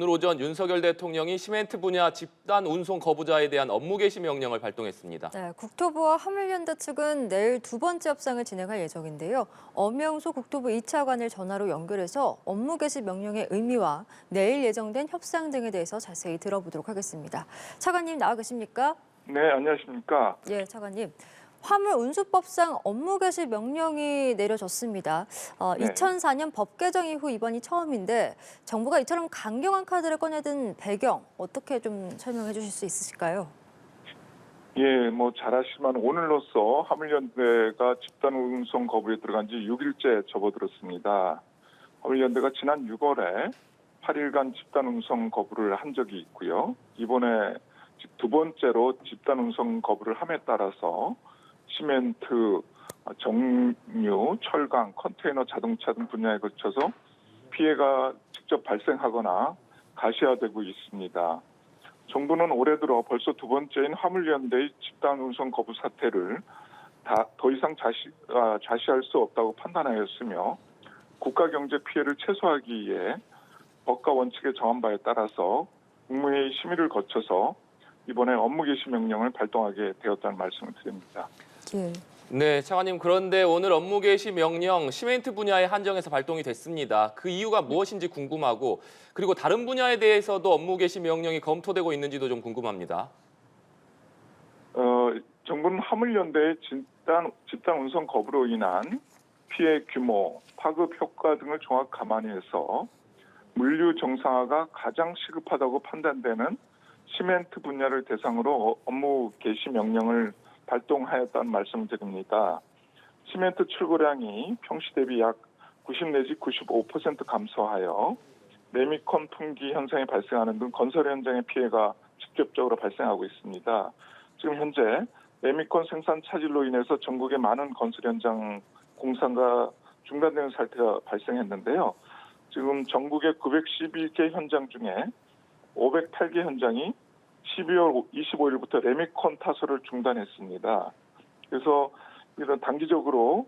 오늘 오전 윤석열 대통령이 시멘트 분야 집단 운송 거부자에 대한 업무 개시 명령을 발동했습니다. 네, 국토부와 화물연대 측은 내일 두 번째 협상을 진행할 예정인데요. 엄영소 국토부 2차관을 전화로 연결해서 업무 개시 명령의 의미와 내일 예정된 협상 등에 대해서 자세히 들어보도록 하겠습니다. 차관님 나와 계십니까? 네, 안녕하십니까. 예, 차관님. 화물운수법상 업무 개시 명령이 내려졌습니다. 네. 2004년 법 개정 이후 이번이 처음인데 정부가 이처럼 강경한 카드를 꺼내든 배경 어떻게 좀 설명해 주실 수 있으실까요? 예, 잘 아시지만 오늘로써 화물연대가 집단 운송 거부에 들어간 지 6일째 접어들었습니다. 화물연대가 지난 6월에 8일간 집단 운송 거부를 한 적이 있고요. 이번에 두 번째로 집단 운송 거부를 함에 따라서 시멘트, 정유, 철강, 컨테이너, 자동차 등 분야에 걸쳐서 피해가 직접 발생하거나 가시화되고 있습니다. 정부는 올해 들어 벌써 두 번째인 화물연대의 집단 운송 거부 사태를 더 이상 좌시할 수 없다고 판단하였으며 국가 경제 피해를 최소화하기 위해 법과 원칙에 정한 바에 따라서 국무회의 심의를 거쳐서 이번에 업무 개시 명령을 발동하게 되었다는 말씀을 드립니다. 예. 네, 차관님, 그런데 오늘 업무 개시 명령 시멘트 분야에 한정해서 발동이 됐습니다. 그 이유가 무엇인지 궁금하고 그리고 다른 분야에 대해서도 업무 개시 명령이 검토되고 있는지도 좀 궁금합니다. 정부는 화물연대의 집단 운송 거부로 인한 피해 규모, 파급 효과 등을 종합 감안해서 물류 정상화가 가장 시급하다고 판단되는 시멘트 분야를 대상으로 업무 개시 명령을 발동하였다는 말씀을 드립니다. 시멘트 출고량이 평시 대비 약 90 내지 95% 감소하여 레미콘 품귀 현상이 발생하는 등 건설 현장의 피해가 직접적으로 발생하고 있습니다. 지금 현재 레미콘 생산 차질로 인해서 전국의 많은 건설 현장 공사가 중단되는 사태가 발생했는데요. 지금 전국의 912개 현장 중에 508개 현장이 12월 25일부터 레미콘 타설을 중단했습니다. 그래서 이런 단기적으로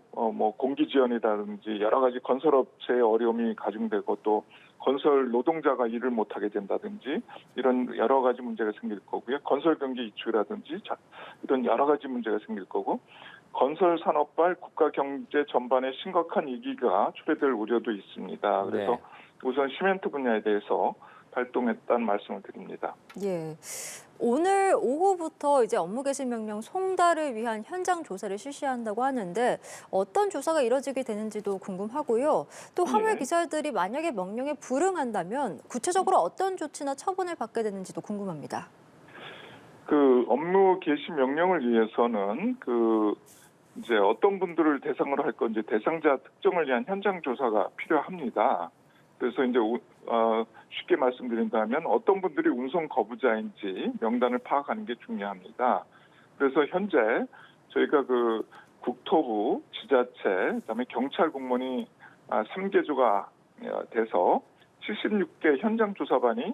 공기 지연이라든지 여러 가지 건설업체의 어려움이 가중되고 또 건설 노동자가 일을 못하게 된다든지 이런 여러 가지 문제가 생길 거고요. 건설 경기 이축이라든지 이런 여러 가지 문제가 생길 거고 건설 산업발 국가 경제 전반에 심각한 위기가 초래될 우려도 있습니다. 그래서 네. 우선 시멘트 분야에 대해서 발동했다는 말씀을 드립니다. 예. 오늘 오후부터 이제 업무 개시 명령 송달을 위한 현장 조사를 실시한다고 하는데 어떤 조사가 이뤄지게 되는지도 궁금하고요. 또 화물 기사들이 만약에 명령에 불응한다면 구체적으로 어떤 조치나 처분을 받게 되는지도 궁금합니다. 그 업무 개시 명령을 위해서는 이제 어떤 분들을 대상으로 할 건지 대상자 특정을 위한 현장 조사가 필요합니다. 그래서 이제 쉽게 말씀드린다면 어떤 분들이 운송 거부자인지 명단을 파악하는 게 중요합니다. 그래서 현재 저희가 국토부, 지자체, 그다음에 경찰 공무원이 3개조가 돼서 76개 현장 조사반이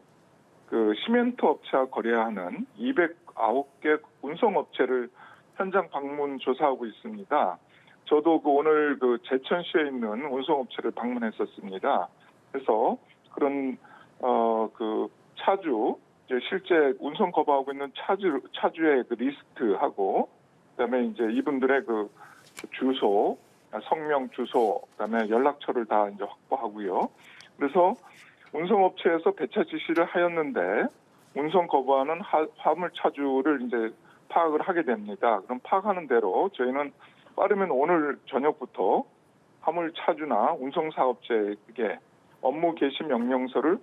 시멘트 업체와 거래하는 209개 운송 업체를 현장 방문 조사하고 있습니다. 저도 오늘 제천시에 있는 운송 업체를 방문했었습니다. 그래서 그런 차주 실제 운송 거부하고 있는 차주의 리스트하고 그다음에 이제 이분들의 주소, 성명, 주소, 그다음에 연락처를 다 이제 확보하고요. 그래서 운송업체에서 배차 지시를 하였는데 운송 거부하는 화물 차주를 이제 파악을 하게 됩니다. 그럼 파악하는 대로 저희는 빠르면 오늘 저녁부터 화물 차주나 운송사업체에게 업무 개시 명령서를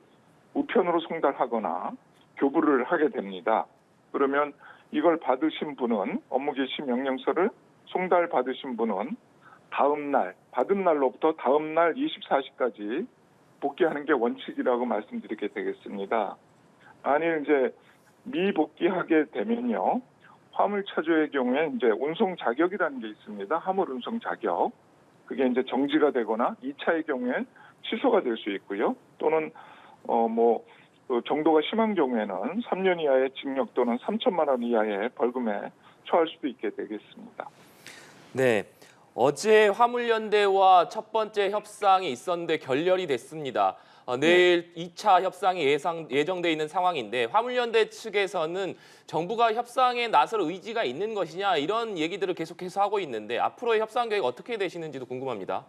우편으로 송달하거나 교부를 하게 됩니다. 그러면 이걸 받으신 분은 업무 개시 명령서를 송달 받으신 분은 받은 날로부터 다음 날 24시까지 복귀하는 게 원칙이라고 말씀드리게 되겠습니다. 만일 이제 미복귀하게 되면요. 화물 차주의 경우에 이제 운송 자격이라는 게 있습니다. 화물 운송 자격. 그게 이제 정지가 되거나 2차의 경우엔 취소가 될 수 있고요. 또는 정도가 심한 경우에는 3년 이하의 징역 또는 3천만 원 이하의 벌금에 처할 수도 있게 되겠습니다. 네, 어제 화물연대와 첫 번째 협상이 있었는데 결렬이 됐습니다. 내일 2차 협상이 예정돼 있는 상황인데 화물연대 측에서는 정부가 협상에 나설 의지가 있는 것이냐 이런 얘기들을 계속해서 하고 있는데 앞으로의 협상 계획 어떻게 되시는지도 궁금합니다.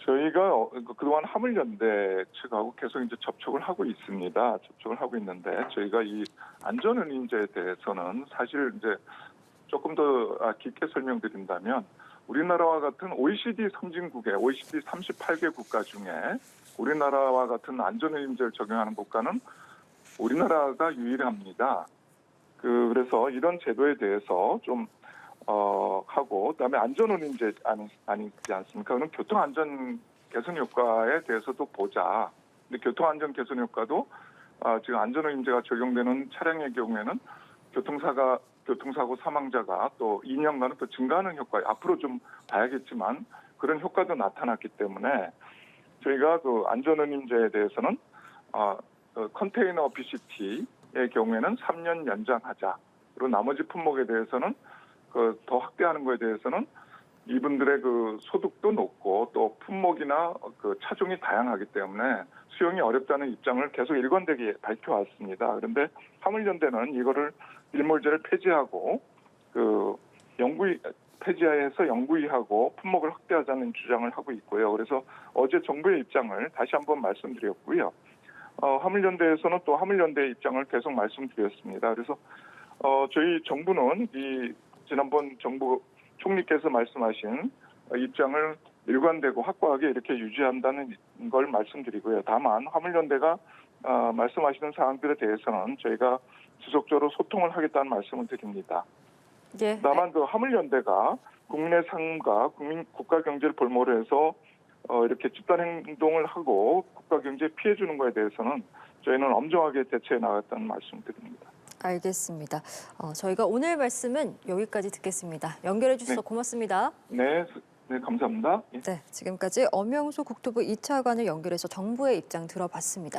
저희가 그동안 화물연대 측하고 계속 이제 접촉을 하고 있습니다. 접촉을 하고 있는데 저희가 이 안전운임제에 대해서는 사실 이제 조금 더 깊게 설명드린다면 우리나라와 같은 OECD 선진국의 OECD 38개 국가 중에 우리나라와 같은 안전운임제를 적용하는 국가는 우리나라가 유일합니다. 그래서 이런 제도에 대해서 좀 하고 그다음에 안전운임제 아니지 않습니까? 그럼 교통안전 개선 효과에 대해서도 보자. 근데 교통안전 개선 효과도 지금 안전운임제가 적용되는 차량의 경우에는 교통사고 사망자가 또 2년간은 또 증가하는 효과 앞으로 좀 봐야겠지만 그런 효과도 나타났기 때문에 저희가 그 안전운임제에 대해서는 컨테이너 PCT의 경우에는 3년 연장하자. 그리고 나머지 품목에 대해서는 더 확대하는 것에 대해서는 이분들의 그 소득도 높고 또 품목이나 그 차종이 다양하기 때문에 수용이 어렵다는 입장을 계속 일관되게 밝혀왔습니다. 그런데 화물연대는 이거를 일몰제를 폐지하고 폐지해서 영구히하고 품목을 확대하자는 주장을 하고 있고요. 그래서 어제 정부의 입장을 다시 한번 말씀드렸고요. 화물연대에서는 또 화물연대의 입장을 계속 말씀드렸습니다. 그래서 저희 정부는 지난번 정부 총리께서 말씀하신 입장을 일관되고 확고하게 이렇게 유지한다는 걸 말씀드리고요. 다만 화물연대가 말씀하시는 사항들에 대해서는 저희가 지속적으로 소통을 하겠다는 말씀을 드립니다. 예. 다만 그 화물연대가 국민의 삶과 국가 경제를 볼모로 해서 이렇게 집단 행동을 하고 국가 경제에 피해 주는 것에 대해서는 저희는 엄정하게 대처해 나갔다는 말씀을 드립니다. 알겠습니다. 저희가 오늘 말씀은 여기까지 듣겠습니다. 연결해 주셔서 네. 고맙습니다. 네, 감사합니다. 예. 네, 지금까지 엄영수 국토부 2차관을 연결해서 정부의 입장 들어봤습니다.